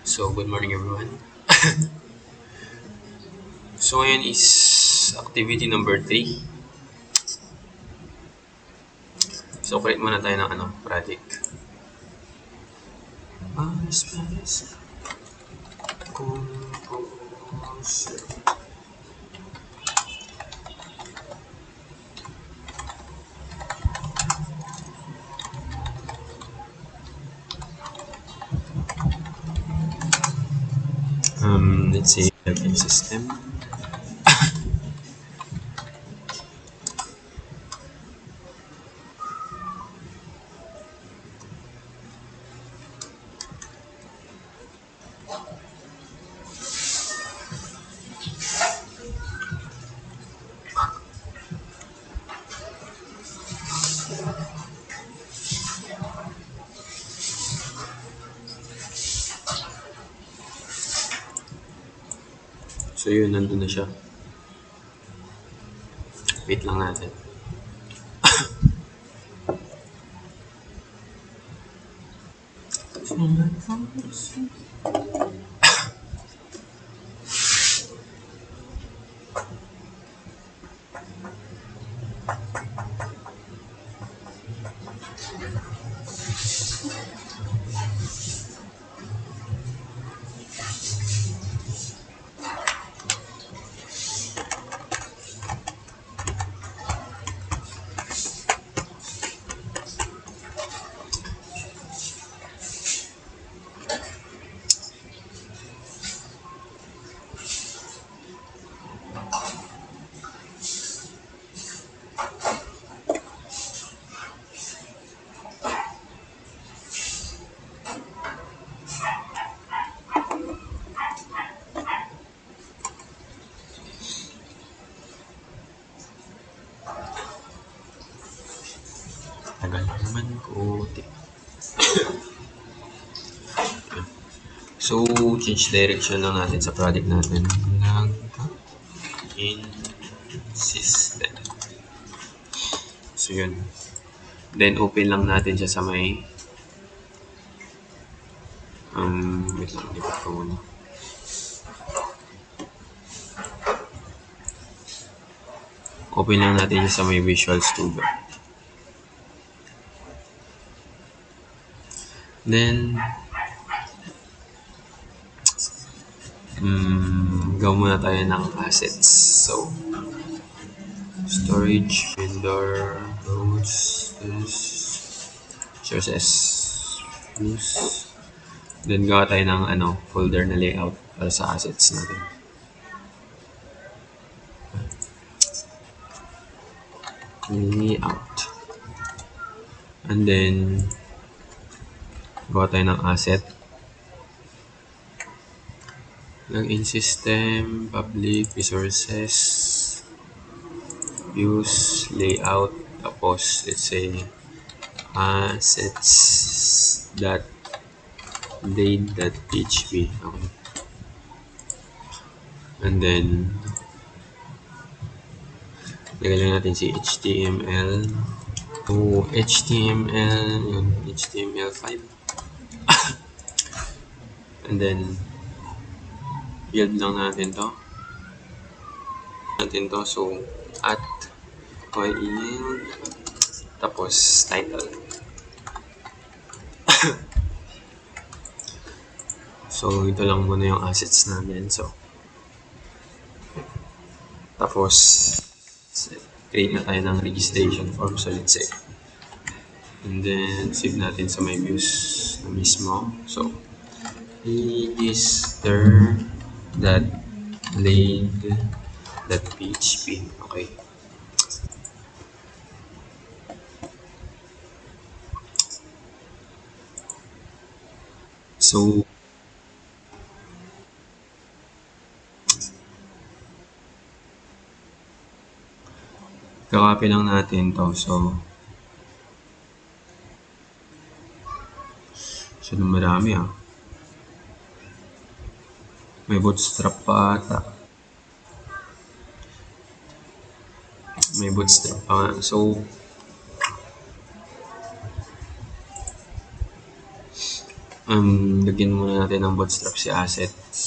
So, good morning everyone. So, ngayon is activity number 3. So, create muna tayo ng project. Compose. Let's say built-in system. So, yun, nandun na siya. Wait lang natin. Tagal naman ko. So, change direction lang natin sa project natin. In system. So, yun. Then, open lang natin siya sa may wait lang, lipat ko muna. Open lang natin siya sa may Visual Studio. Then, gawa muna tayo ng assets. So, storage, vendor, roads, sources, views. Then, gawa tayo ng folder na layout para sa assets natin. Layout. And then, gawa tayo ng asset. Login system, public, resources, views, layout, tapos let's say assets.date.php. Okay. And then lagyan lang natin si HTML. So, HTML5. And then build lang natin to. So, at yield, tapos title. So, ito lang muna yung assets namin. So, tapos, create na tayo ng registration form. So, let's say, and then, save natin sa my views na mismo. So, register.laid.php. Okay. So, kakopy lang natin to. So, marami May bootstrap pa ata. May bootstrap pa. Lagyan muna natin ng bootstrap si assets.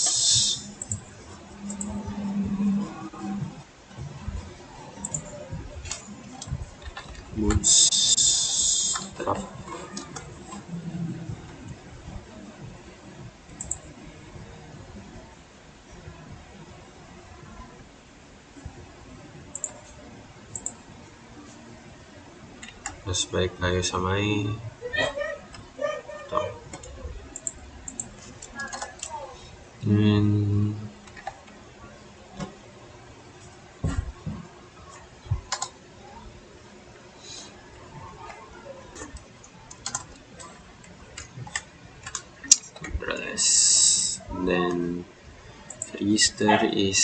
Bootstrap. Tapos balik tayo sa may ito. And Control-S. And then register is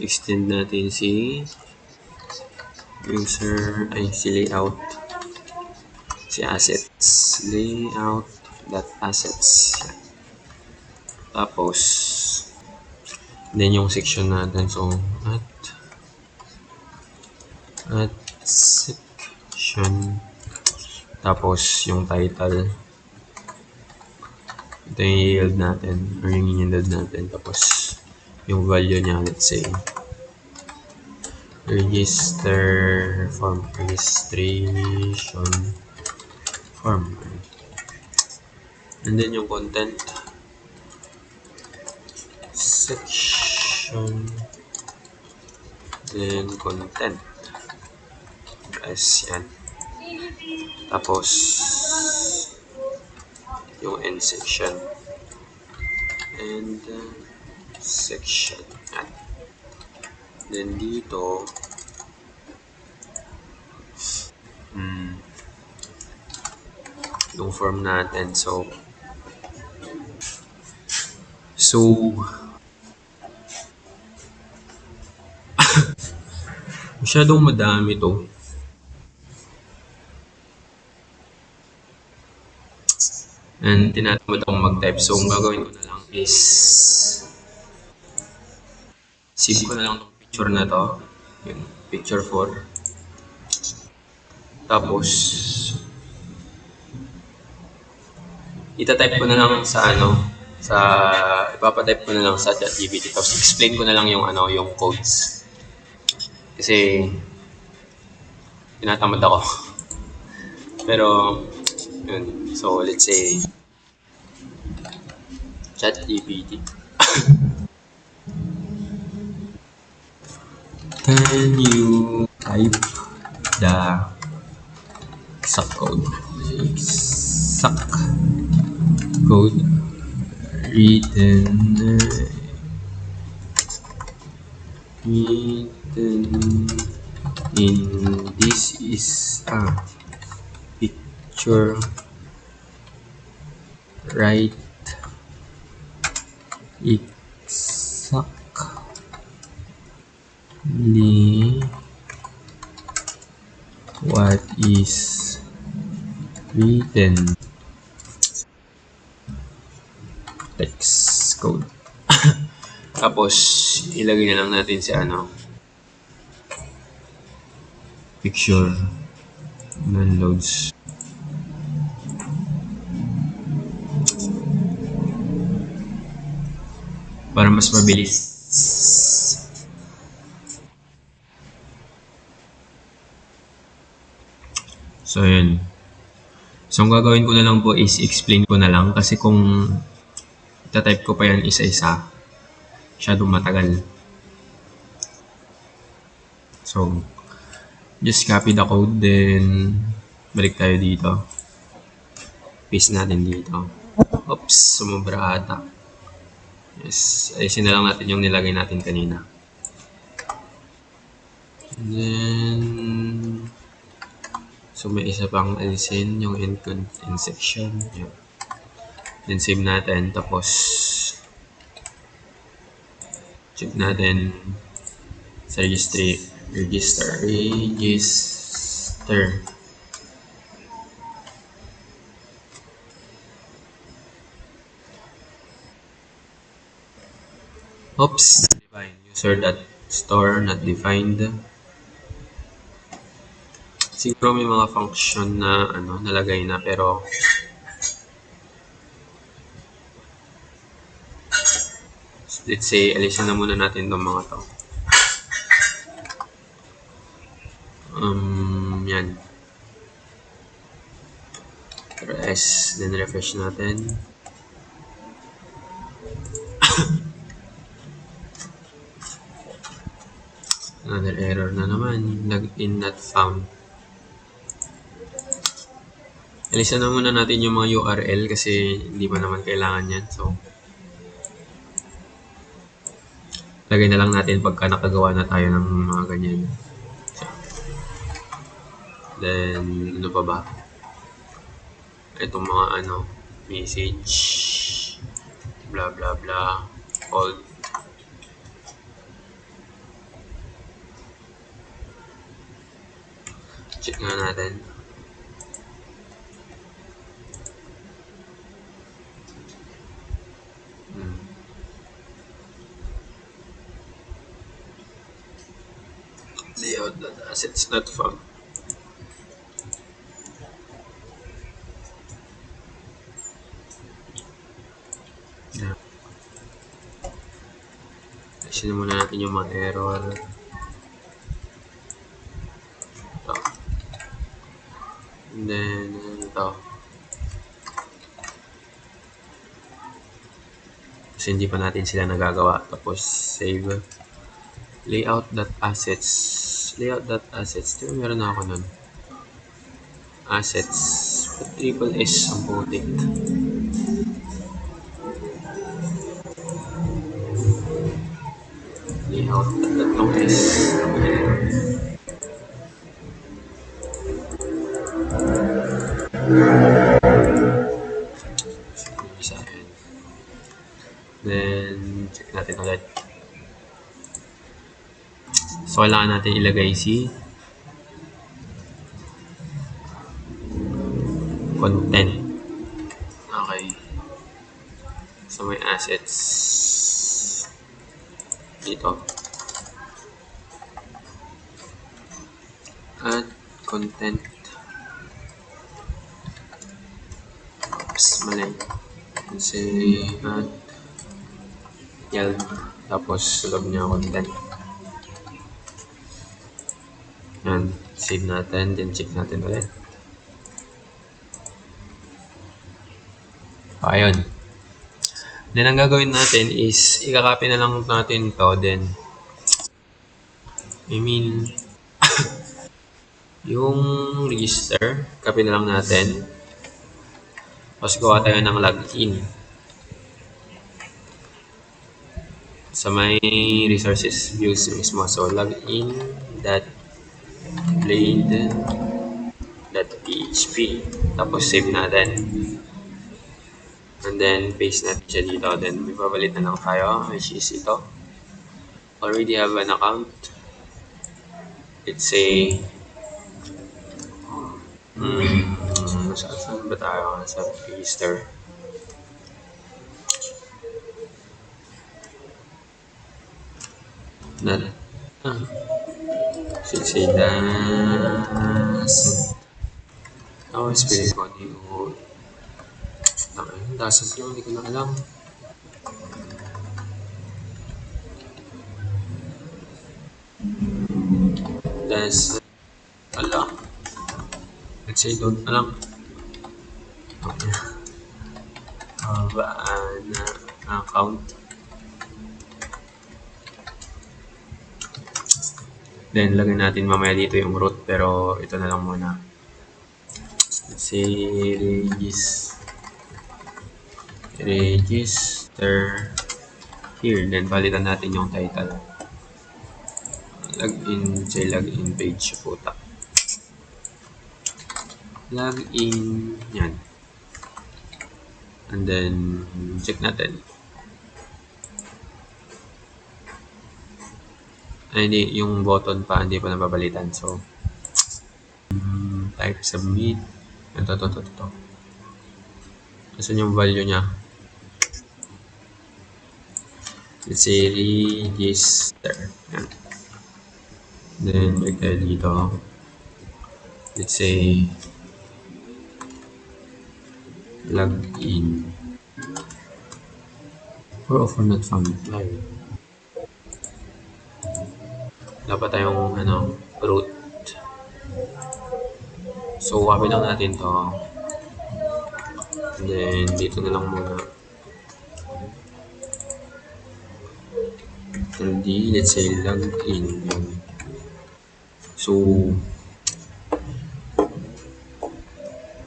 extend natin si user si layout, si assets, layout dot assets. Tapos then yung section natin, so at section, tapos yung title, ito yung yield natin or yung yield natin, tapos yung value niya, let's say register form, registration form, and then yung content section, then content press yan, tapos yung end section and section yan. Then dito yung form natin, so masyadong madami to. And tinatamad akong mag-type, so ang gagawin ko na lang is save ko na lang itong picture na to, yung picture 4. Tapos itatype ko na lang sa ipapatype ko na lang sa ChatGPT, tapos explain ko na lang yung yung codes. Kasi tinatamad ako. Pero yun, so let's say ChatGPT. Can you type the exact code? Exact code written in this is a picture, right? Exactly what is written. Text code. Tapos ilagay na lang natin si picture non-loads. Para mas mabilis. So yun. So ang gagawin ko na lang po is explain ko na lang, kasi kung itatype ko pa yan isa-isa, masyadong matagal. So just copy the code, then balik tayo dito. Paste natin dito. Oops, sumobra ata. Yes, ayusin na lang natin yung nilagay natin kanina. And then so may isa pang alisin, yung end section. Yun. Then save natin, tapos check natin sa register. Oops, not defined. User dot store not defined. Siguro may mga function na nalagay na pero let's say alisin na muna natin itong mga to. Yan. Press, then refresh natin. Another error na naman. Login not found. Alisan na muna natin yung mga URL kasi hindi pa naman kailangan yan. So, lagay na lang natin pagka nakagawa na tayo ng mga ganyan. So, then, ano pa ba? Itong mga message, blah blah blah, all. Check nga natin. Layout that assets not found. Yeah. Ayusin muna natin yung mga error. Ito. And then, ito. Kasi hindi pa natin sila nagagawa. Tapos, save. Layout.assets. Layout.assets. Diba meron na ako nun? Assets. Triple S ang putik. Layout. Tatlong S. Then, check natin ulit. So, kailangan natin ilagay si content. Okay. So, may assets dito. Add content. Oops, mali. Kasi add yan. Tapos, log niya content. Yan. Save natin. Then, check natin ulit. Ayun. Then, ang gagawin natin is, ikakopy na lang natin to. Then, yung register, copy na lang natin. Tapos, gawa tayo ng login. Sa may resources views mismo. So, login.blade.php. Tapos, save natin. And then, paste natin siya dito. Then, may papalit na lang tayo, which is ito. Already have an account. Let's say, saan ba tayo? Sa register. Should say spirit ko yung dasas yun, hindi ko na alam. Let's say don't na lang. Okay. Account. Then, lagyan natin mamaya dito yung root, pero ito na lang muna. Let's say, register here. Then, palitan natin yung title. Login page puta. Login, yan. And then, check natin. Hindi, yung button pa, hindi pa nababalitan. So, type submit. Ito. Asan yung value niya? Let's say register. Yan. Then, balik tayo dito. Let's say login. For not found. Ayun. Dapat tayong root. So, copy lang natin to. And then, dito na lang muna. Hindi, let's say login. So,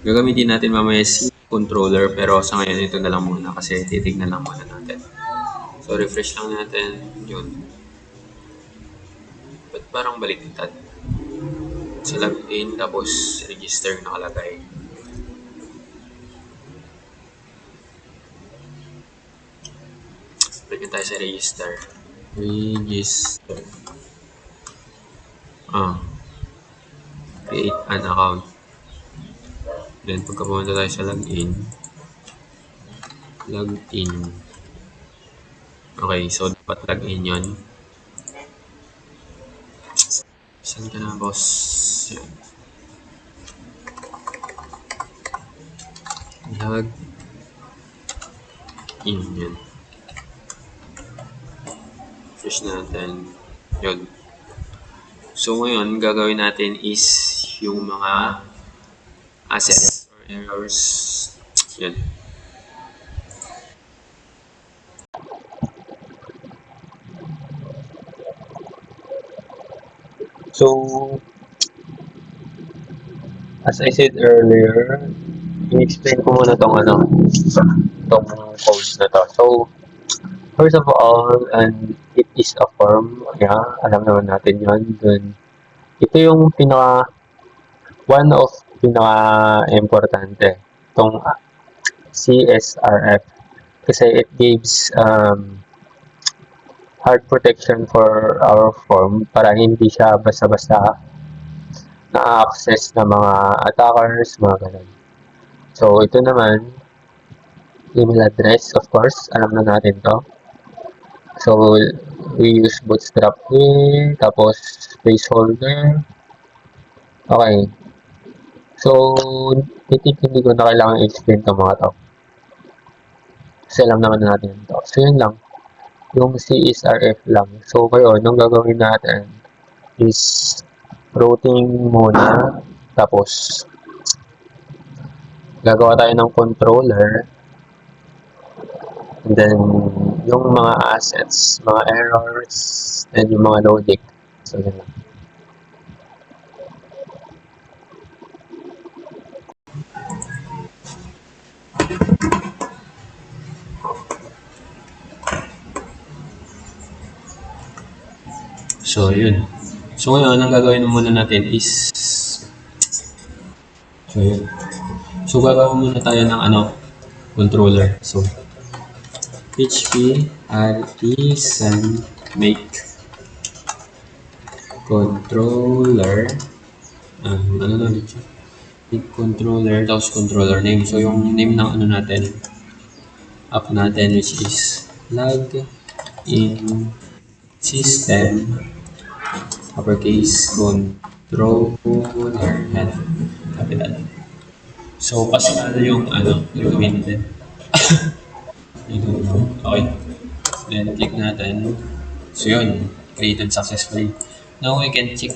gagamitin natin mamaya si controller, pero sa ngayon ito na lang muna kasi titignan lang muna natin. So, refresh lang natin. Yun. Ba't parang baliktad? Sa login, tapos register nakalagay. Balikin tayo sa register. Register. Create an account. Then, pagka pumunta tayo sa login. Login. Okay, so dapat login yun. Saan ka na, boss? Yan. Login yan. Refresh natin. Yun. So, ngayon, gagawin natin is yung mga assets or errors. Yan. So, as I said earlier, in-explain ko muna tong code na to. So, first of all, and it is a form. Yeah, alam naman natin yun. Then, ito yung one of pinaka-importante. Itong CSRF. Kasi it gives hard protection for our form para hindi siya basta-basta na-access ng mga attackers, mga ganun. So, ito naman, email address, of course, alam na natin to. So, we use bootstrap here, tapos placeholder. Okay. So, hindi ko na kailangan i-explain itong mga to. Kasi alam naman natin to. So, yun lang. Yung CSRF lang. So, kayo, anong gagawin natin is routing muna. Tapos, gagawa tayo ng controller. And then, yung mga assets, mga errors, and yung mga logic. So, yun lang. So, yun. So, ngayon, ang gagawin muna natin is so, yun. So, gagawin muna tayo ng controller. So, PHP artisan make controller make controller tapos controller name. So, yung name ng natin app natin which is login system uppercase controller and capital. So, pasok na yung gagawin natin. Okay. Then, click natin. So, yun. Created successfully. Now, we can check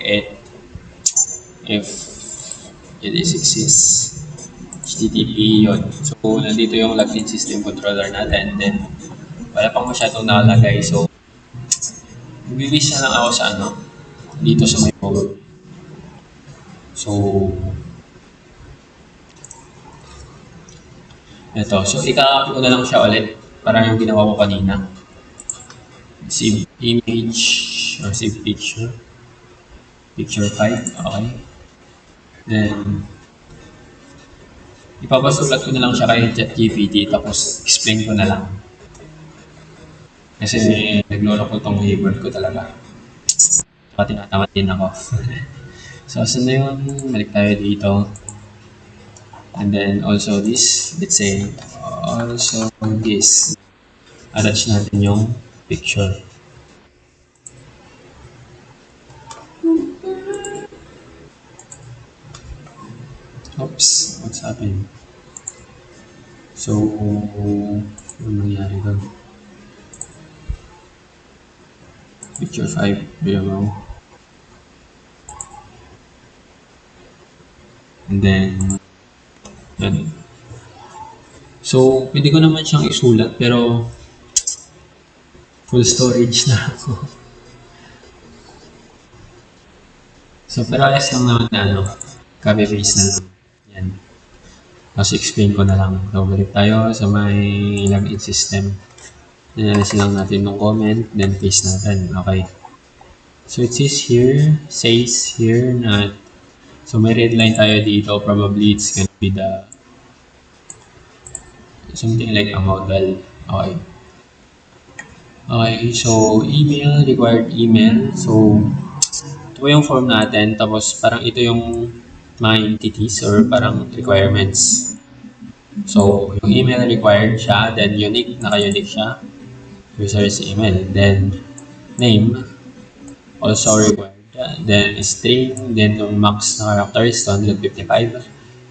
it if it exists. HTTP yun. So, nandito yung login system controller natin. Then, wala pang masyadong nakalagay. So, bibis na lang ako sa dito sa may mode. So, ito. So, ika-upload na lang siya ulit. Parang yung ginawa ko kanina. Save image or save picture. Picture 5. Okay. Then, ipapasulat ko na lang siya kay ChatGPT tapos explain ko na lang. Kasi naglolo ko itong keyboard ko talaga. Saka tinatamad din ako. So, saan na yun? Balik tayo dito. And then also this, let's say, also this. attach natin yung picture. Oops, what's happening? So, ano nangyari doon? Picture 5, below. And then, yan. So, pwede ko naman siyang isulat, pero full storage na ako. So, parehas lang naman na ano, copy-paste na lang. Yan. Tapos explain ko na lang. So, balik tayo sa may login system. Nanalis lang natin yung comment, then paste natin. Okay. So, it says here na, so may red line tayo dito. Probably it's gonna be the, something like a model. Okay. Okay, so email, required email. So, ito yung form natin. Tapos, parang ito yung mga entities or parang requirements. So, yung email required siya, then unique, naka-unique siya. User's email. Then, name, also required. Then, string, then yung max na characters, 255.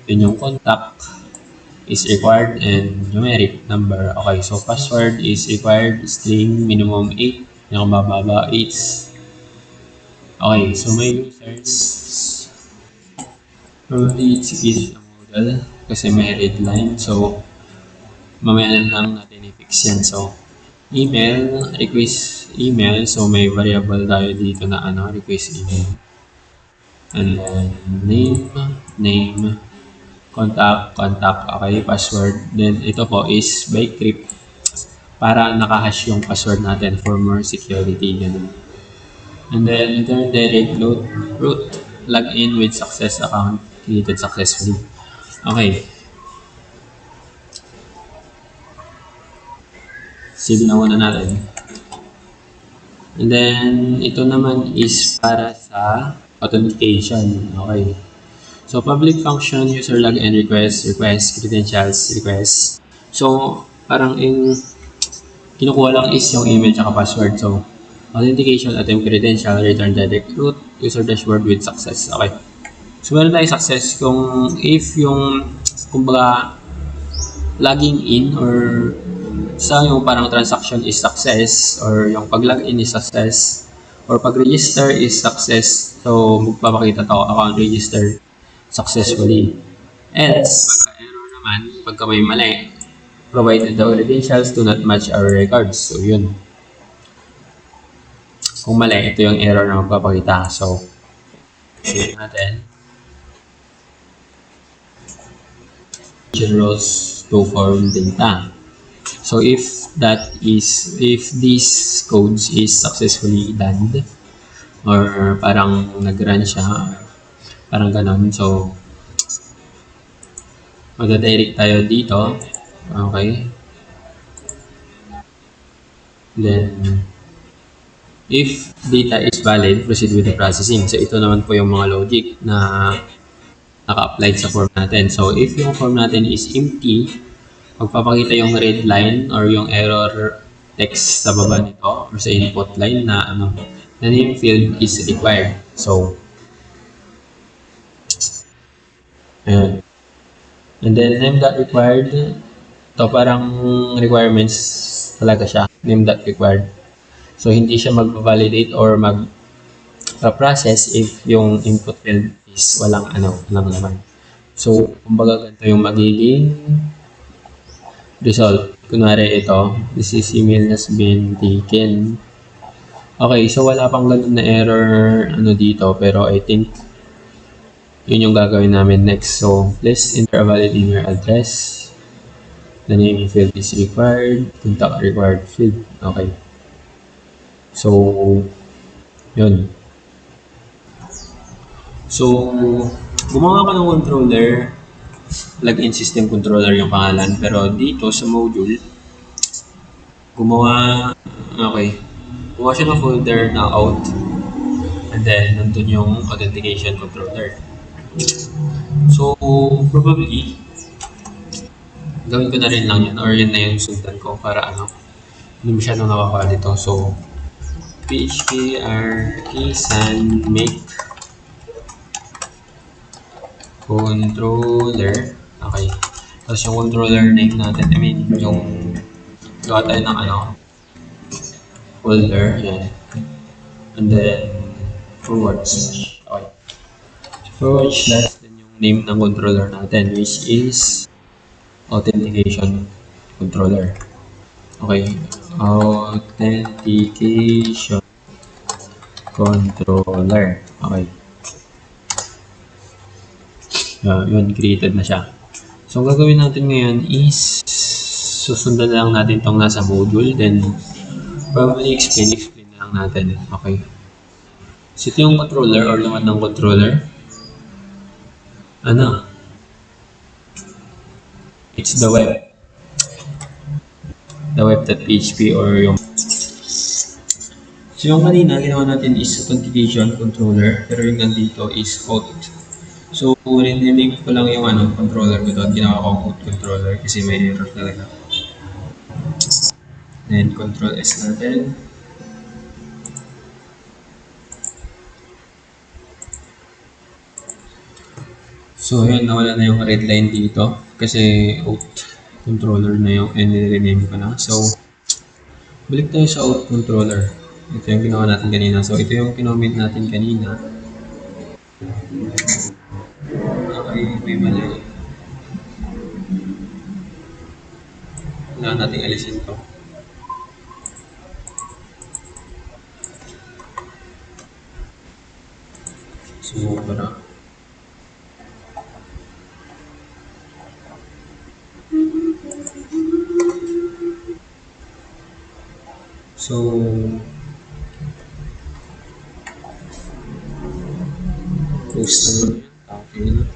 Then yung contact is required and numeric number. Okay, so password is required, string, minimum 8, yung mababa 8. Okay, so may users. Probably it's a model kasi may red line. So, mamaya na lang natin i-fix yan. So, email, request email. So, may variable tayo dito na ano, request email. And then, name, contact, okay, password. Then, ito po is by crypt para nakahash yung password natin for more security. Ganun. And then, return direct root, log in with success account created successfully. Okay. Save na muna natin. And then, ito naman is para sa authentication. Okay. So, public function, user login request, credentials, request. So, parang kinukuha lang is yung email tsaka password. So, authentication, attempt credential, return direct root, user dashboard with success. Okay. So, meron tayo success kung if yung, kumbaga, logging in or sa yung parang transaction is success or yung pag-login is success or pag-register is success. So, magpapakita to account register successfully. Else, pagka-error naman, pagka may mali, provided the credentials do not match our records. So, yun. Kung mali, ito yung error na magpapakita. So, save natin. Rows to form data. So, if these codes is successfully done, or parang nag-run siya, parang ganon. So, mag-direct tayo dito. Okay. Then, if data is valid, proceed with the processing. So, ito naman po yung mga logic na naka-apply sa form natin. So, if yung form natin is empty, magpapakita yung red line or yung error text sa baba nito or sa input line na the name field is required. So, ayan. And then, name.required, ito parang requirements talaga siya. Name.required. So, hindi siya mag-validate or mag-process if yung input field is walang naman. So, kumbaga ganito yung magiging result. Kunwari ito, this is email has been taken. Okay, so wala pang ganun na error dito, pero I think yun yung gagawin namin next. So, please enter a valid email address. The name field is required. Contact required field. Okay. So, yun. So, gumawa ko ng controller, login system controller yung pangalan, pero dito sa module, gumawa siya ng folder na out, and then nandun yung authentication controller. So, probably, gawin ko na rin lang yan, or yun na yung sundan ko para Hindi masyadong nakakalito. So, PHP artisan make controller. Okay. Tapos yung controller name natin, I mean, yung gawa tayo ng folder. Yan. And then, forward slash. Okay. Forward slash, then yung name ng controller natin, which is authentication controller. Okay. Authentication controller. Okay. Yun, created na siya. So, ang gagawin natin ngayon is susundan lang natin itong nasa module, then probably explain na lang natin. Okay. So, ito yung controller or laman ng controller. Ano? It's the web. The web.php or yung... So, yung kanina, ginawa natin is authentication controller, pero yung nandito is auth. So, rin-name ko lang yung controller ko doon. Ginawa ko auth controller kasi may error talaga. Then, control S natin. So, yun, nawala na yung red line dito kasi auth controller na yung rename ko na. So, balik tayo sa auth controller. Ito yung ginawa natin kanina. So, ito yung kinomment natin kanina. Okay, may mali. Kailangan natin alisin to. Sumobra. So, post naman yun. Okay na.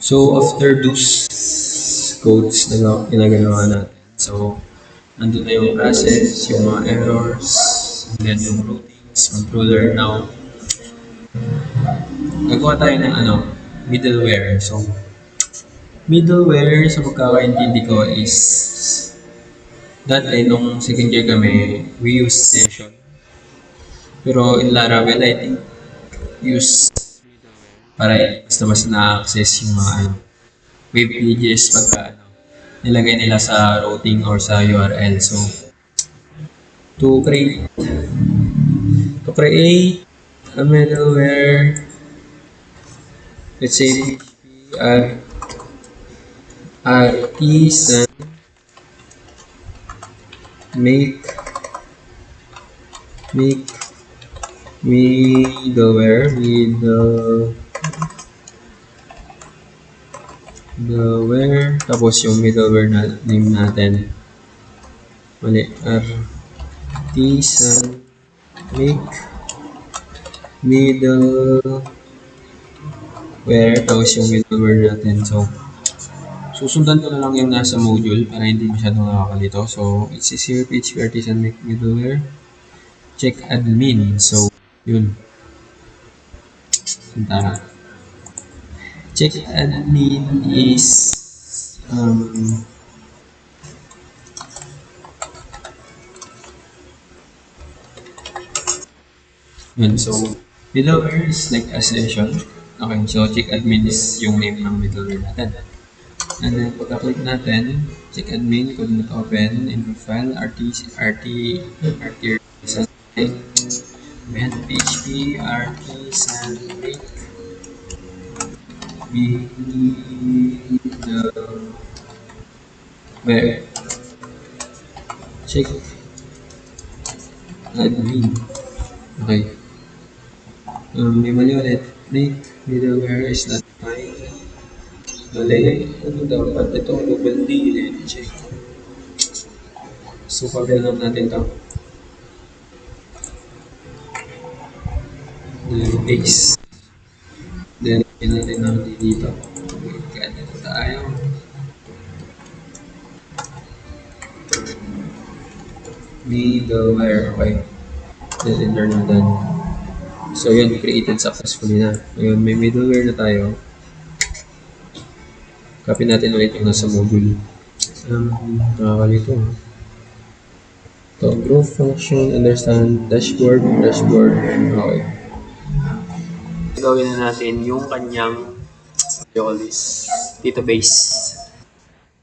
So, after those codes na ginagawa natin, so, nandun na yung process, yung mga errors, and then yung routines, controller. Now, gagawa tayo ng middleware. So, middleware, sa pagkakaintindi ko is, dati nung second year kami, we use session. Pero in Laravel, I think, use para basta-basta na-access yung mga web pages pagka nilagay nila sa routing or sa URL. So, to create a middleware, let's say PHP artisan make middleware tapos yung middleware na name natin mali, artisan make middleware tapos yung middleware natin. So, susundan ko na lang yung nasa module para hindi masyadong nakakalito. So, it says here PHP artisan make middleware check admin. So, yun. Tara. Check admin is yun. So, middleware is like a session. Okay, so check admin is yung name ng middleware natin. And then, pagka-click natin, check admin, could not open, info file, artisan and PHP artisan make middleware check admin. Okay. May mali ulit. Make middleware is not fine. Mali. Ano dapat? Ito, global D. Check. So, pag-alam natin to. Then, base. Then, natin natin dito. Ganito tayo. Middleware. Okay. Then, enter na done. So, yun, created successfully na. Ngayon, may middleware na tayo. Copy natin ulit yung nasa module. Nakakalito. Ito, growth function, understand, dashboard. Okay. Gawin na natin yung kanyang database.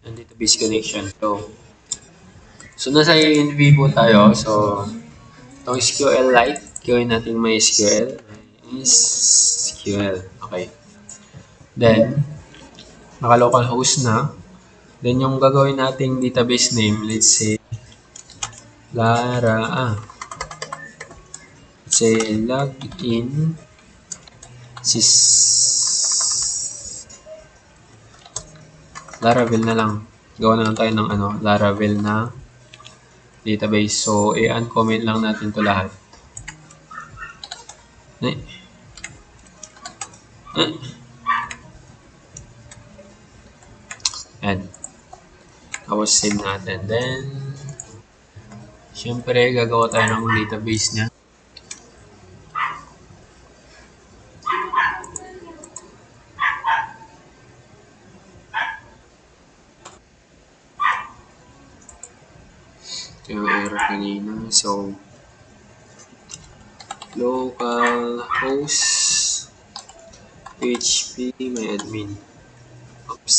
Yung database connection. So nasa in vivo tayo. So, itong SQLite, gawin natin may SQL. Okay. Then, naka-localhost na. Then, yung gagawin nating database name, let's say, Let's say, login Laravel na lang. Gawa na lang tayo ng Laravel na database. So, i-uncomment lang natin to lahat. Ayan. Tapos save natin. Then, syempre, gagawa tayo ng database niya. Ito yung error kanina. So, localhost PHP my admin. Oops.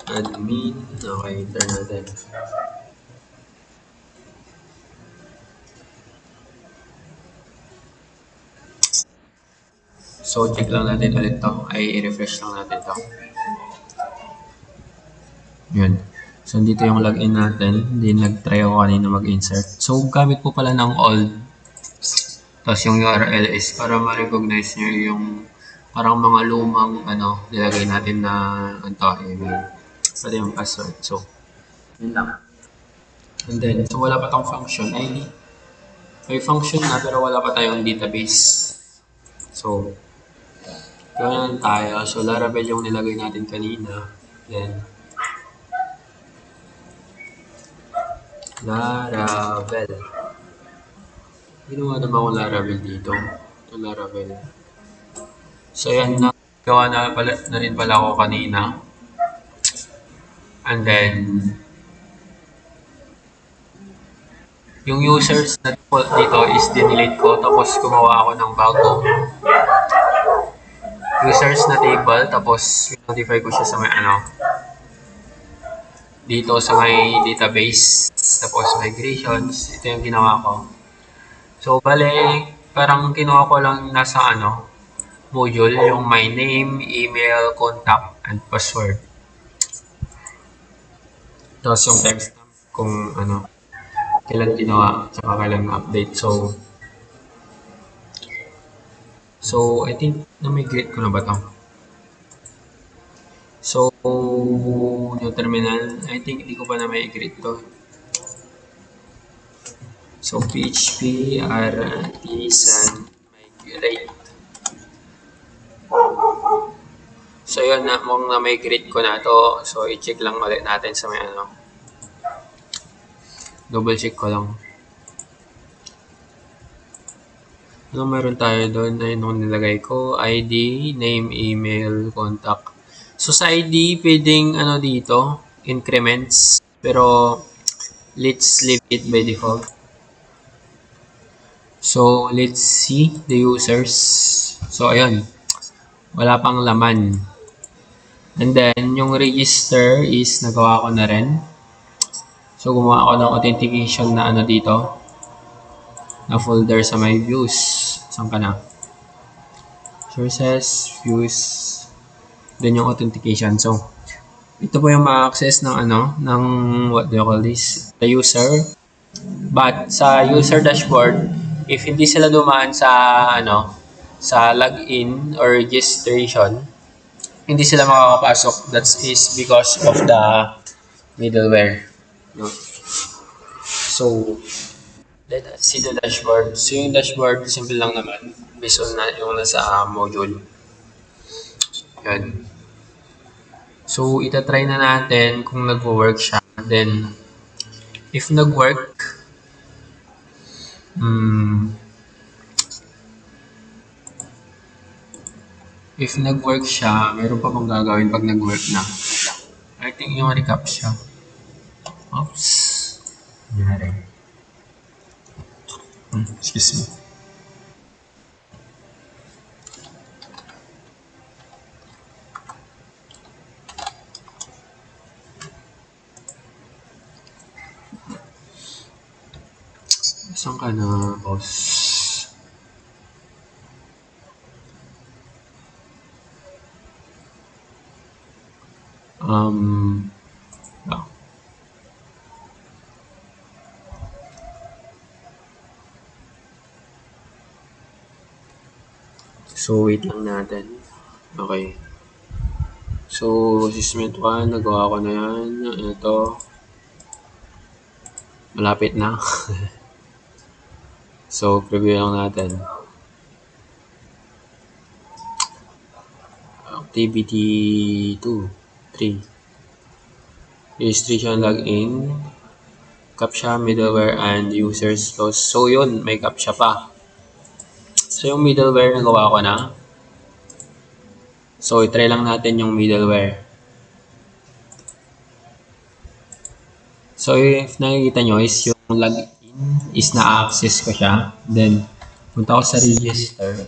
Admin. Okay, enter natin. So, check lang natin ulit to. I-refresh lang natin to. Yun. So, dito yung login natin. Then, nag-try ako kanina mag-insert. So, gamit po pala ng old. Tapos yung URL is para ma-recognize nyo yung parang mga lumang nilagay natin na email. Pwede yung password. So, yun lang. And then, so wala pa tong function ID. May function na pero wala pa tayong database. So, ganoon tayo. So, Laravel yung nilagay natin kanina. Then, Laravel. Ginawa naman ko Laravel dito. Ito Laravel. So, yan na. Gawa na rin pala ako kanina. And then, yung users na default dito is dinelete ko. Tapos, gumawa ako ng bago users na table. Tapos, notify ko siya sa may dito sa may database. Tapos, migrations. Ito yung ginawa ko. So, bale, parang kinuha ko lang nasa module, yung my name, email, contact, and password. Tapos yung timestamp kung kailan ginawa, tsaka kailan na-update. So, I think na-migrate ko na ba ito? So, yung terminal, I think hindi ko pa na-migrate to. So, PHP artisan migrate. So, yun, na-migrate ko na to. So, i-check lang ulit natin sa may double check ko lang. Meron tayo doon? Ayun yung nilagay ko. ID, name, email, contact. So, sa ID, pwedeng dito, increments. Pero, let's leave it by default. So, let's see the users. So, ayun. Wala pang laman. And then, yung register is nagawa ko na rin. So, gumawa ako ng authentication na dito. Na folder sa my views. Saan ka na? Sources, views. Then yung authentication. So, ito po yung ma-access ng ng what do you call this? The user. But sa user dashboard, if hindi sila dumaan sa login or registration, hindi sila makakapasok. That is because of the middleware. No? So, let us see the dashboard. So, yung dashboard, simple lang naman. Based on yung nasa module. Yan. So, itatry na natin kung nag-work siya. Then, if nag-work, siya, meron pa bang gagawin pag nag-work na? I think yung recap siya. Oops. Nangyari. Excuse me. Saan ka na, boss? No. So, wait lang natin. Okay. So, assessment 1, nagawa ko na yan. Ito. Malapit na. So, preview lang natin. Activity 2, 3. Registration login. CAPTCHA, middleware, and users loss. So, yun. May CAPTCHA pa. So, yung middleware nagawa ko na. So, itry lang natin yung middleware. So, if nakikita nyo is yung login is na-access ko siya. Then, punta ko sa register.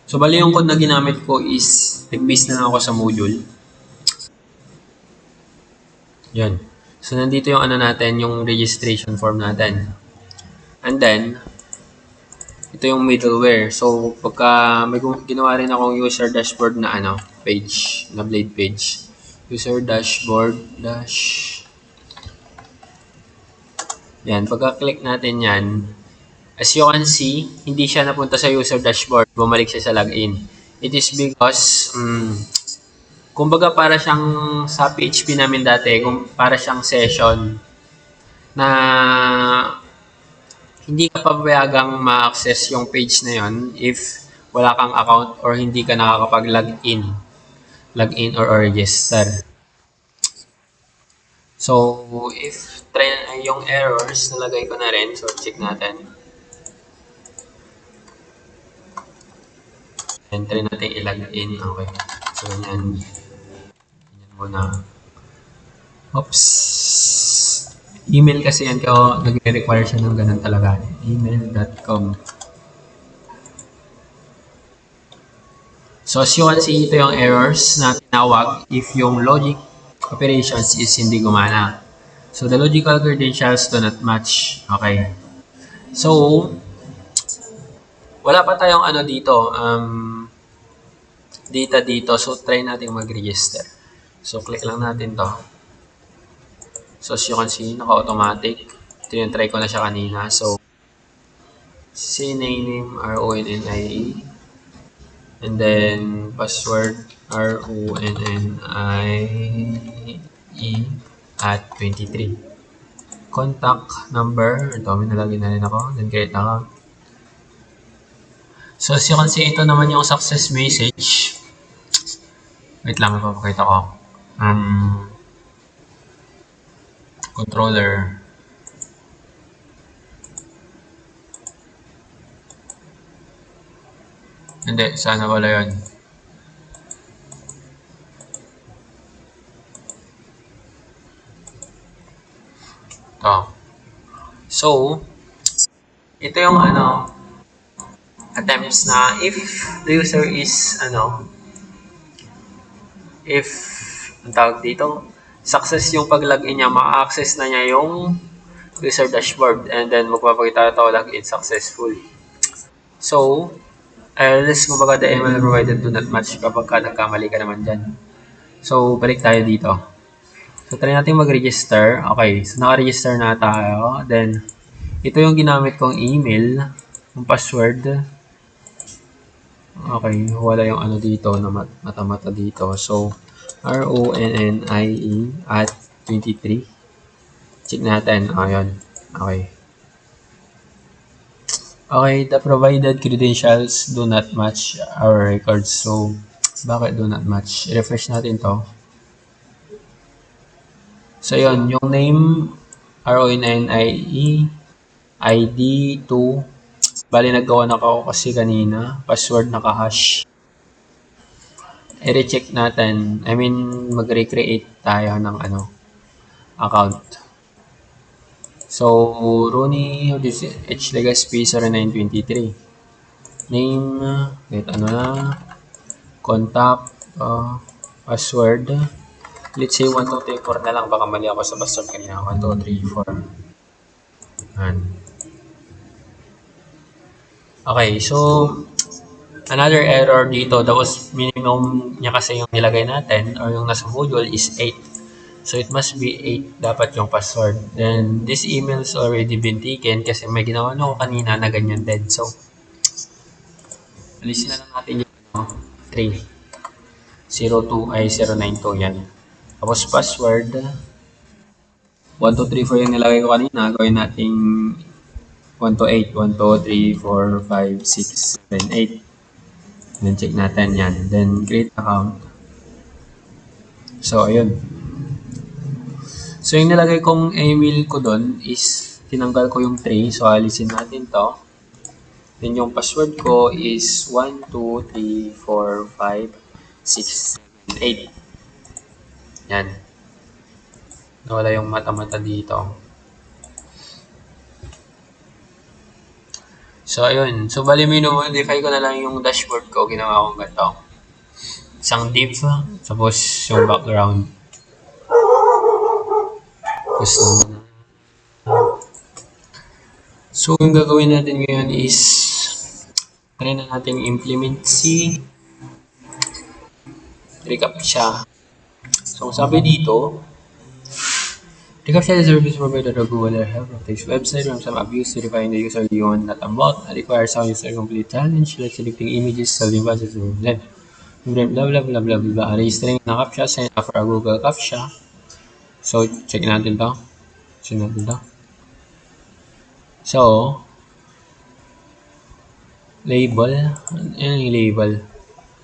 So, bali yung code na ginamit ko is nag-base na lang ako sa module. Yan. So, nandito yung natin, yung registration form natin. And then, ito yung middleware. So, pagka may ginawa rin akong user dashboard na page, na blade page. User dashboard dash. Yan. Pagka-click natin yan, as you can see, hindi siya napunta sa user dashboard. Bumalik siya sa login. It is because, kumbaga para siyang sa PHP namin dati, para siyang session na hindi ka papayagang ma-access yung page na yon if wala kang account or hindi ka nakakapag-login or register. So, if try yung errors, nalagay ko na rin. So, check natin. And try natin i-login. Okay. So, yan. Yan muna. Oops. Email kasi yan. Kaya nag-require siya ng ganun talaga. Email.com. So, as you can see, ito yung errors na tinawag if yung logic operations is hindi gumana. So, the logical credentials do not match. Okay. So, wala pa tayong dito. Data dito. So, try natin mag-register. So, click lang natin to. So, as you can see, naka-automatic. Ito yung try ko na siya kanina. So, name, RONNIE. And then, password, RONNIE at 23. Contact number. Ito, may nalagay na rin ako. Then, create account. So, as you can see, ito naman yung success message. Wait lang, ipapakita ko. Controller. Hindi, sana wala yun. Ito. So, ito yung attempts na if the user is if ang tawag dito, success yung pag-login niya, ma-access na niya yung user dashboard and then magpapakita ito login successful. So, else kumbaga the email provided do not match kapag nagkamali ka naman dyan. So, balik tayo dito. So, try natin mag-register. Okay, so naka-register na tayo. Then, Ito yung ginamit kong email, yung password. Okay, wala yung ano dito na mata-mata dito. So, RONNIE at 23. Check natin. Ayun. Okay. Okay, the provided credentials do not match our records. So, bakit do not match? Refresh natin to. So, yun. Yung name, RONNIE, ID 2. Bali, naggawa na ako kasi kanina. Password naka-hash. I-recheck natin. I mean, mag-recreate tayo ng account. So, Rooney, this is H. Legaspi 0923. Name, ano na, contact, password. Let's say 1, 2, 3, 4 na lang. Baka mali ako sa password kanina. 1, 2, 3, 4. Okay, so, another error dito, that was minimum niya kasi yung nilagay natin or yung nasa module is 8. So, it must be 8 dapat yung password. Then, this email is already been taken kasi may ginawa na ako kanina na ganyan din. So, alisin na lang natin yung 3. 02 ay 092 yan. Tapos, password 1, 2, 3, 4 yung nilagay ko kanina. Gawin natin 1 to 8. 1, 2, 3, 4, 5, 6, 7, 8. Then, check natin yan. Then, create account. So, ayun. So, yung nilagay kong email ko doon is tinanggal ko yung 3. So, alisin natin to. Then, yung password ko is 1, 2, 3, 4, 5, 6, 7, 8. Yan. Nawala yung mata-mata dito. So, ayun. So, bali, minumodify ko na lang yung dashboard ko. Ginawa ko ganito. Isang div, tapos yung background. Tapos naman. So, yung gagawin natin ngayon is try na natin implement si reCAPTCHA. So, sabi dito, reCAPTCHA is a service provided by Google that helps protect website from some abuse to define the user you want not about. It requires some user complete challenge like selecting images, solving puzzles, then blah blah blah blah blah. Registering na CAPTCHA, sign up for a Google CAPTCHA. So, check natin to. Check natin to. So, label. Ano yung label?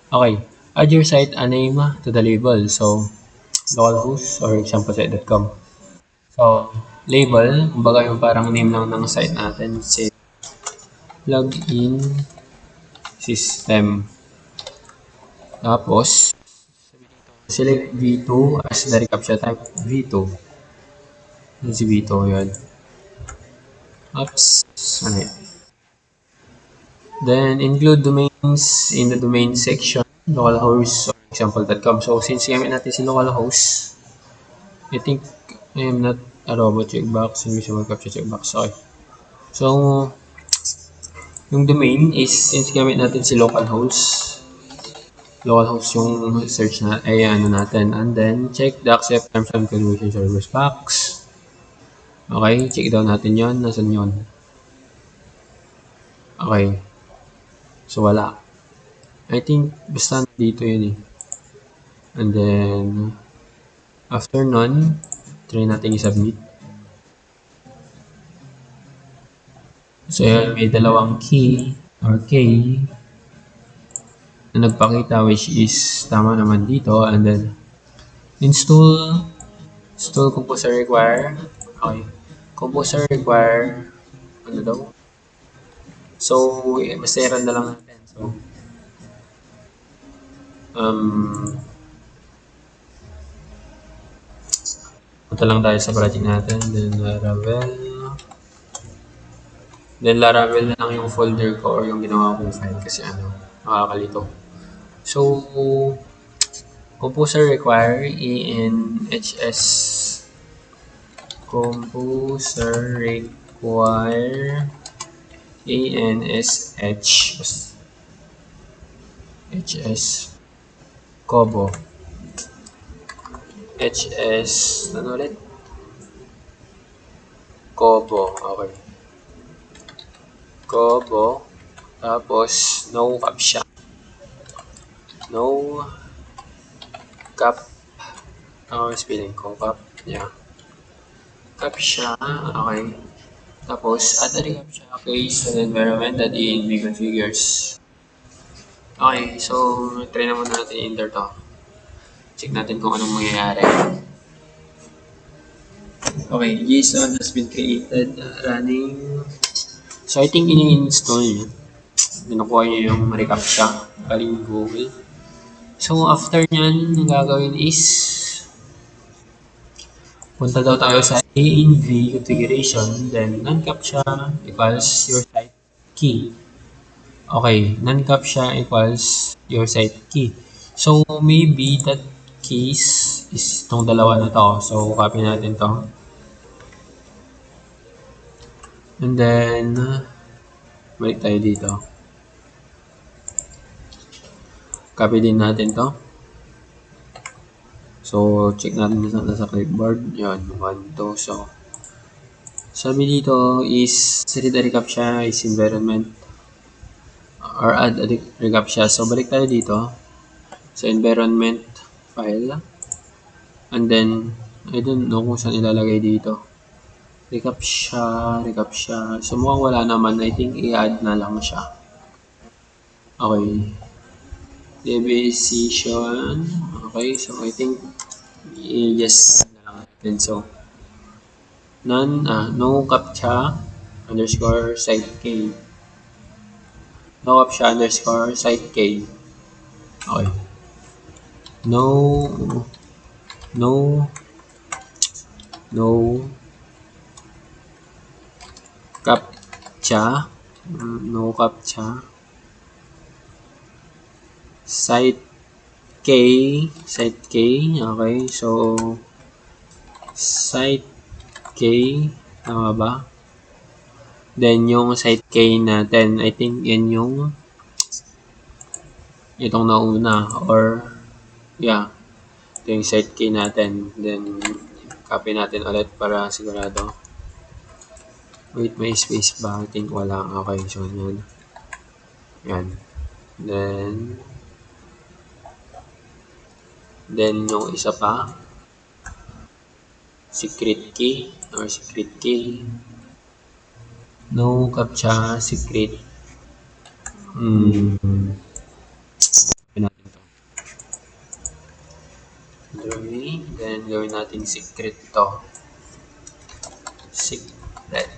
Okay. Add your site a name to the label. So, localhost or examplesite.com. So, label, kumbaga yung parang name lang ng site natin, say, login system. Tapos, select V2 as the reCAPTCHA type, V2. Yan si V2, yun. Oops, ano yun? Then, include domains in the domain section, localhost or example.com. So, since gamit natin si localhost, I think I am not a robot checkbox, invisible CAPTCHA checkbox. Okay. So, yung domain is, since gamit natin si localhost yung search na, ay ano natin. And then, check the accept terms and conditions service box. Okay, check down natin yon. Nasaan yon? Okay. So, wala. I think, basta dito yun eh. And then, after nun, try natin i-submit. So, yun, may dalawang key or key na nagpakita which is tama naman dito. And then, install composer require. Okay. Composer require, ano daw? So, basta i-run na lang natin. So, punta lang tayo sa project natin. Then, Laravel. Then, Laravel na lang yung folder ko or yung ginawa kong file kasi makakalito. So, composer require ENHS. Composer require ENSH HS Kobo HS ano ulit? Kobo, okay. Kobo. Tapos, no captcha. No cap. Ano ang spelling ko? Cap. Yeah. Captcha. Okay. Tapos, add a captcha case to the environment that ENV configures. Okay, so try naman natin enter to. Check natin kung anong mangyayari. Okay, JSON has been created, running. So I think ini-install niya. Nakuha niya yung recaptcha galing Google. So after nyan, ang gagawin is punta daw tayo sa ANV configuration, then non-captcha equals your site key. Okay, non-captcha equals your site key. So maybe that keys is itong dalawa na to. So copy natin to. And then, balik tayo dito. Copy din natin to. So, check natin sa clipboard. Yan, 1, 2. So, sabi dito is read a recaptcha is environment or add a recaptcha. So, balik tayo dito sa environment file. And then, I don't know kung saan ilalagay dito. Recaptcha. So, mukhang wala naman. I think i-add na lang siya. Okay. Deviation. Okay, so I think i-just na lang natin. So, no captcha underscore site k. No captcha underscore site k. Okay. No captcha. No captcha. Site K. Okay, so site K, tama ba? Then yung site K natin, I think yan yung itong nauna or yeah, ito yung site K natin. Then copy natin ulit para sigurado. Wait, may space ba? I think wala. Okay, so yan. Yan. Then yung isa pa, secret key or secret key. No captcha, secret. Natin to. Then gawin natin secret to. Secret.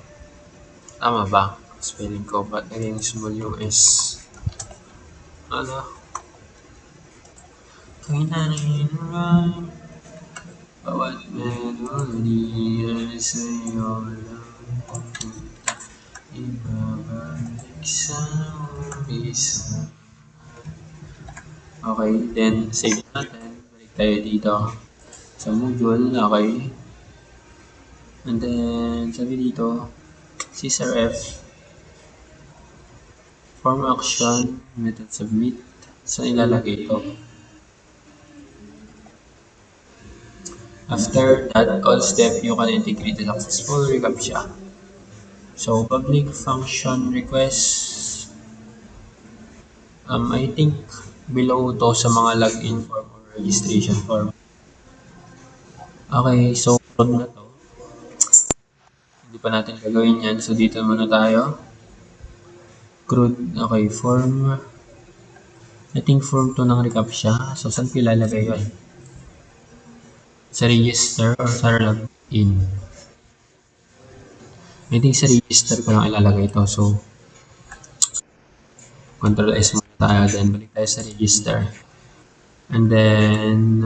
Tama ba? Spelling ko, but naging small yung S. Ano? Kailangan rhyme. Bawat melody ay sa'yo lang pupunta. Ibabalik sa umpisa. Okay, then save natin. Balik tayo dito sa module. Okay. And then sabi dito, CSRF form action method submit. Saan ilalagay ito? After that all step, you can integrate the successful recaptcha. So public function request, I think below to sa mga login form or registration form. Okay, so code na to. Hindi pa natin gagawin yan. So dito muna tayo. Crude, okay, form. I think form 2 ng recaptcha. So saan ko ilalagay yun? Sa register or sa login? I think sa register ko lang ilalagay ito. So, Ctrl S muna tayo. Then, balik tayo sa register. And then,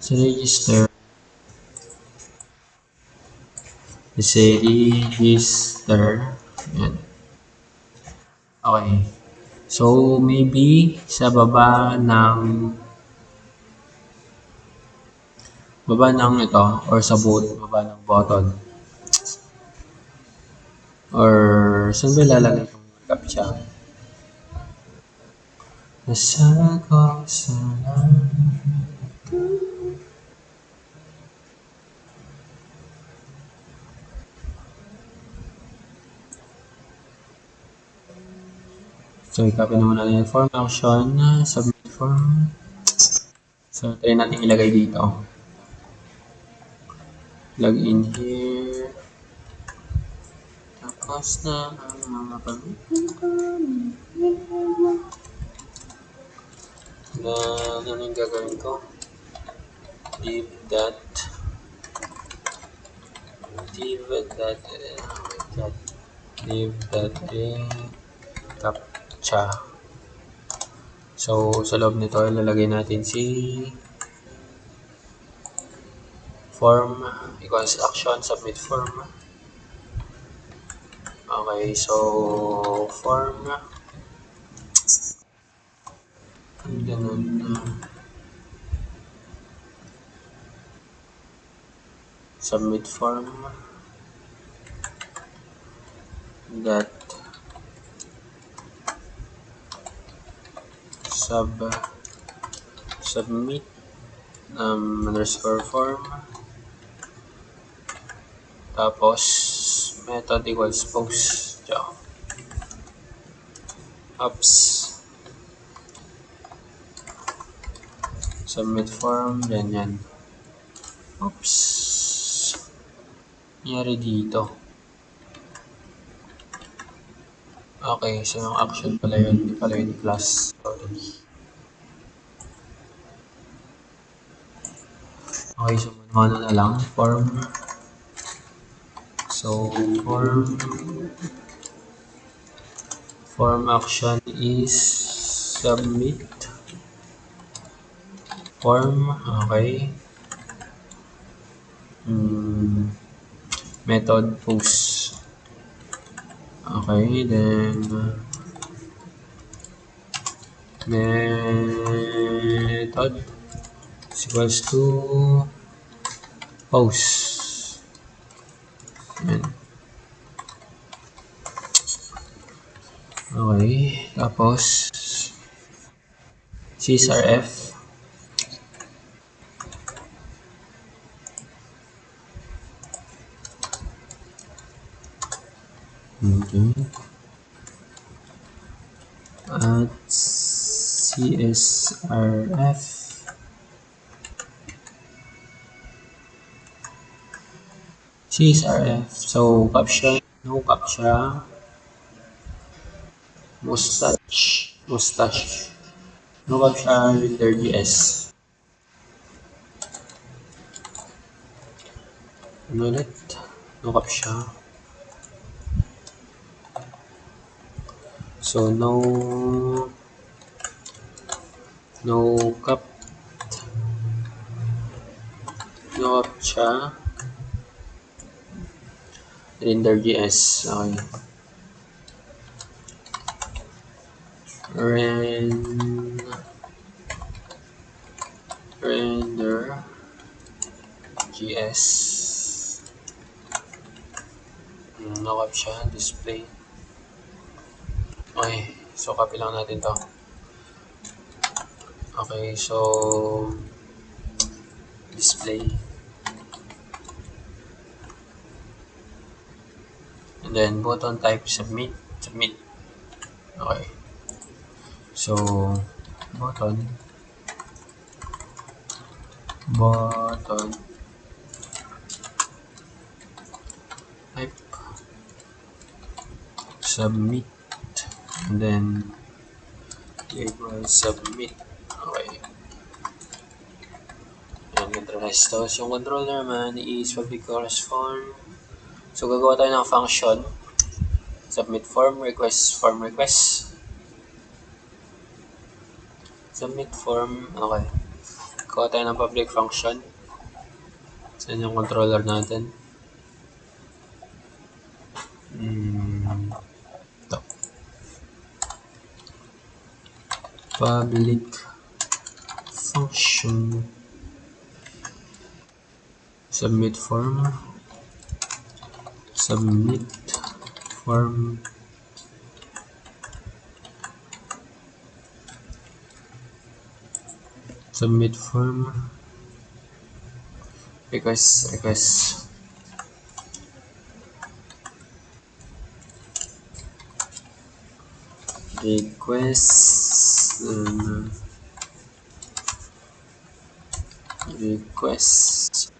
sa register, say register. Yan. Okay. So, maybe sa baba ng ito or sa baba ng button or saan ba ilalagay itong captcha? Nasa ko sa So, i-copy na muna natin yung form action, submit form. So, try natin ilagay dito. Log in here. Tapos na ang mga pag-ipon ko. Then, ano yung gagawin ko? Div that captcha. So, sa loob nito, ilalagay natin si form equals action, submit form. Okay, so form, ganun, submit form, that submit underscore form, tapos method equals post job. Oops. Submit form, ganyan. Oops. Nangyari dito. Okay, so yung action pala yun, hindi pala yun class. Sorry. Okay, so mano na lang, form. So, form action is submit form, okay. Method post. Okay, then method is equals to post. Yan. Okay, tapos CSRF. Okay. At CSRF. So caption, no captcha. Mustache. No captcha render.js. Ano ulit? No captcha. So no captcha render.js. Okay. Render.js. No captcha display. Okay, so copy lang natin to. Okay, so display. And then button type submit. Okay. So button type submit, and then label submit. Okay. Yan, controllers. Tapos yung controller naman is public correspond. So gagawa tayo ng function. Submit form request. Submit form. Okay. Gagawa tayo ng public function. Saan yung controller natin? Ito. Public function. Submit form. Request. request, request.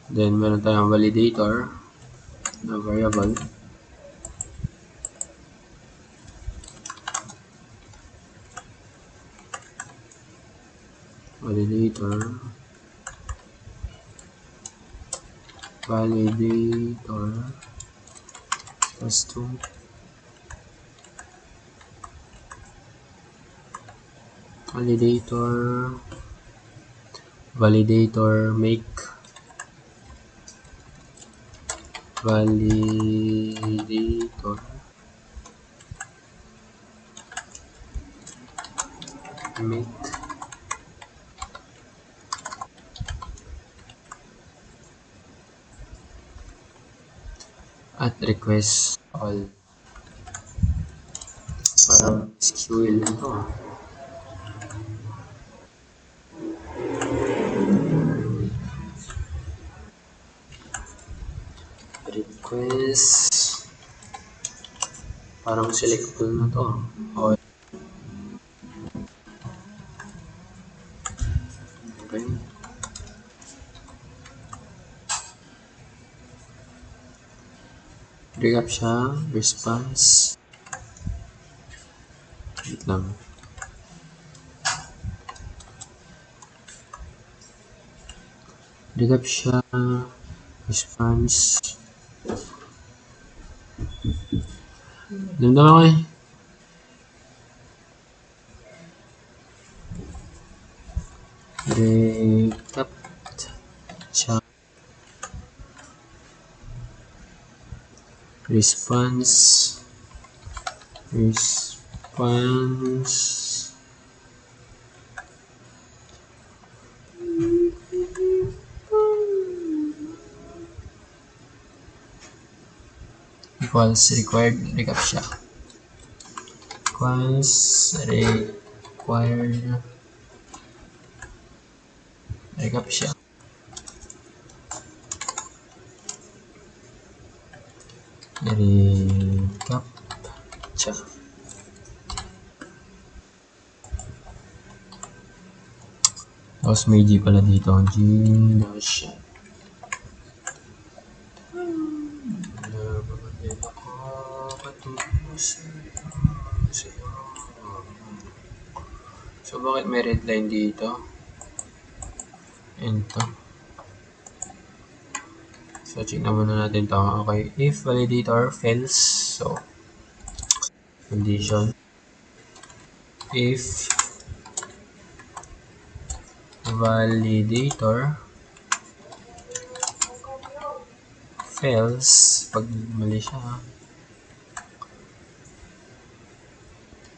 Then, meron tayong validator na variable. Validator. Validator. Plus 2. Validator. Validator make. Validator make at request all. Parang SQL ito. Request. Parang selectable na to. Okay. Okay. Recap siya. Response. Wait lang. Recap siya. Response. Damdaman ko eh. Recap siya. Response. Response. Equals required recap siya. Equals required recap siya. Recap siya. Tapos may G pala dito. G dash. So, bakit may red line dito? Ito. So, check na muna natin ito. Okay. If validator fails, so, condition. If validator fails, pag mali siya,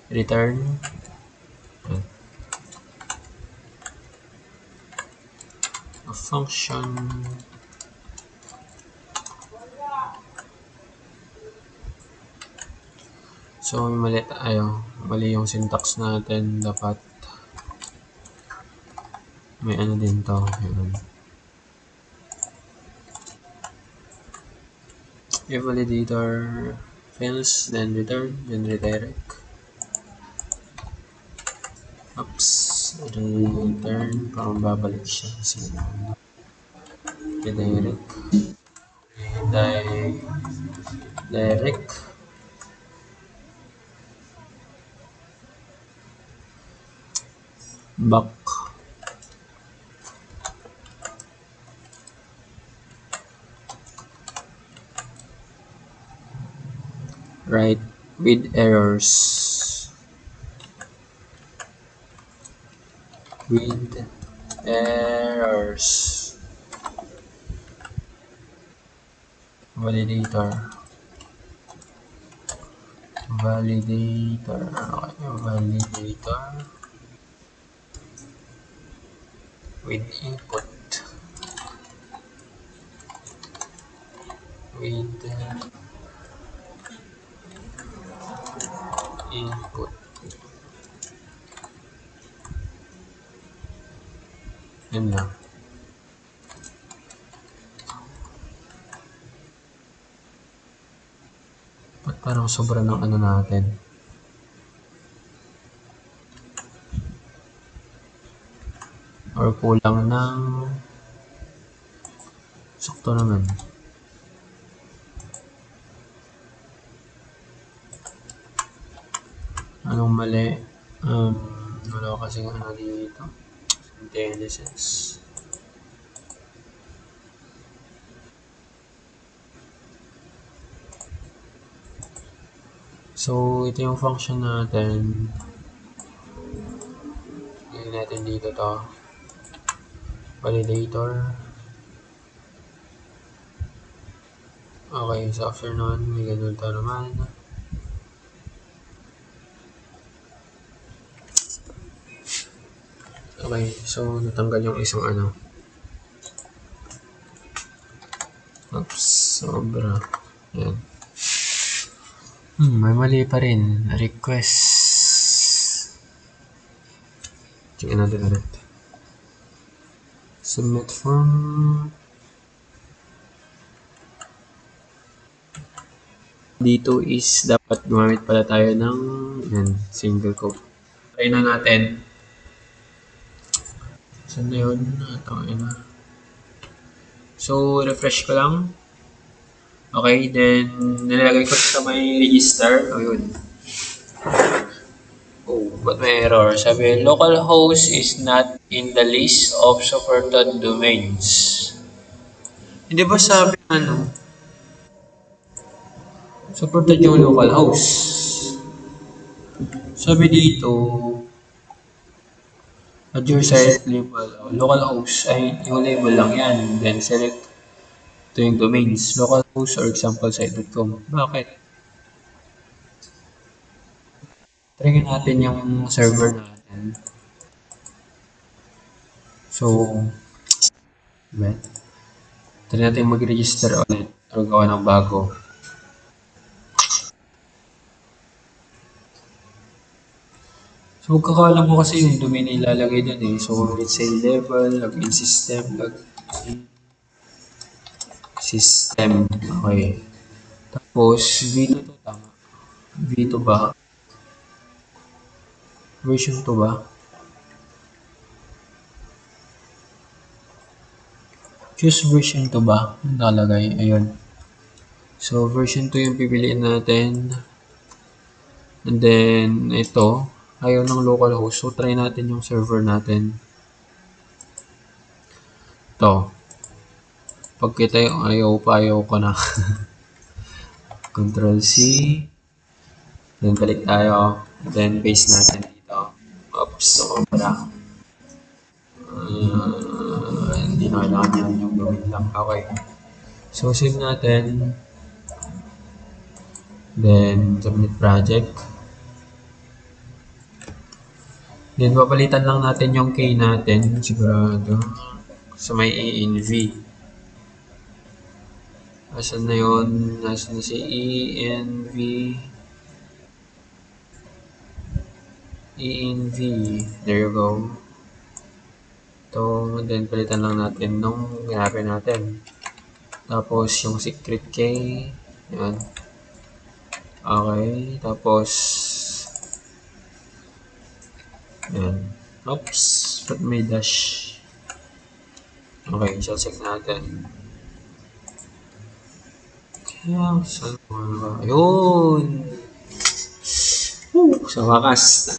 return a function so mali tayo, mali yung syntax natin, dapat may ano din to. Ayan. If validator fails, then return, then redirect. Oops, return, parang babalik siya. Redirect. Direct. Back. Right with errors. With errors. Validator. Validator. Okay, validator. With input. With input. Yun lang. Parang sobra ng ano natin. Or kulang ng sakto naman. Anong mali? Wala kasi ano dito. Intelligence. So, ito yung function natin. Gawin natin dito to. Validator. Okay, so after nun, may ganun to naman. Okay, so natanggal yung isang ano. Oops, sobra. Yan. May mali pa rin. Request. Check natin ulit. Submit form. Dito is dapat gumamit pala tayo ng yan, single quote. Try na natin. Saan na yun? Na. So, refresh ko lang. Okay, then nilagay ko sa may register. O yun. Oh, but may error. Sabi, localhost is not in the list of supported domains. Hindi ba sabi ano? Supported yung localhost. Sabi dito, at your site label, localhost ay yung label lang yan. Then select ito yung domains, localhost or examplesite.com. Bakit? Try natin yung server natin. So, try natin mag-register ulit or gawa ng bago. So, magkakalam mo kasi yung domain na ilalagay dun eh. So, let's say level, login system, login system. Okay. Tapos, V2 to tama. V2 ba? Version 2 ba? Choose version 2 ba? Ang nalagay. Ayun. So, version 2 yung pipiliin natin. And then, ito. Ayaw ng localhost. So, try natin yung server natin. Ito. Pag kita yung ayaw ko na. Control C. Then, balik tayo. Then, paste natin dito. Oops. So, para. Hindi na kailangan yan yung gawin lang. Okay. So, save natin. Then, submit project. Then, papalitan lang natin yung key natin. Sigurado. Sa may env. Asan na yun? Asan na si env? env. There you go. Ito, then palitan lang natin nung ginapin natin. Tapos, yung secret key. Yan. Okay. Tapos, yan. Oops. Ba't may dash? Okay. Check natin. Kaya, saan ba? Ayun! Sa wakas.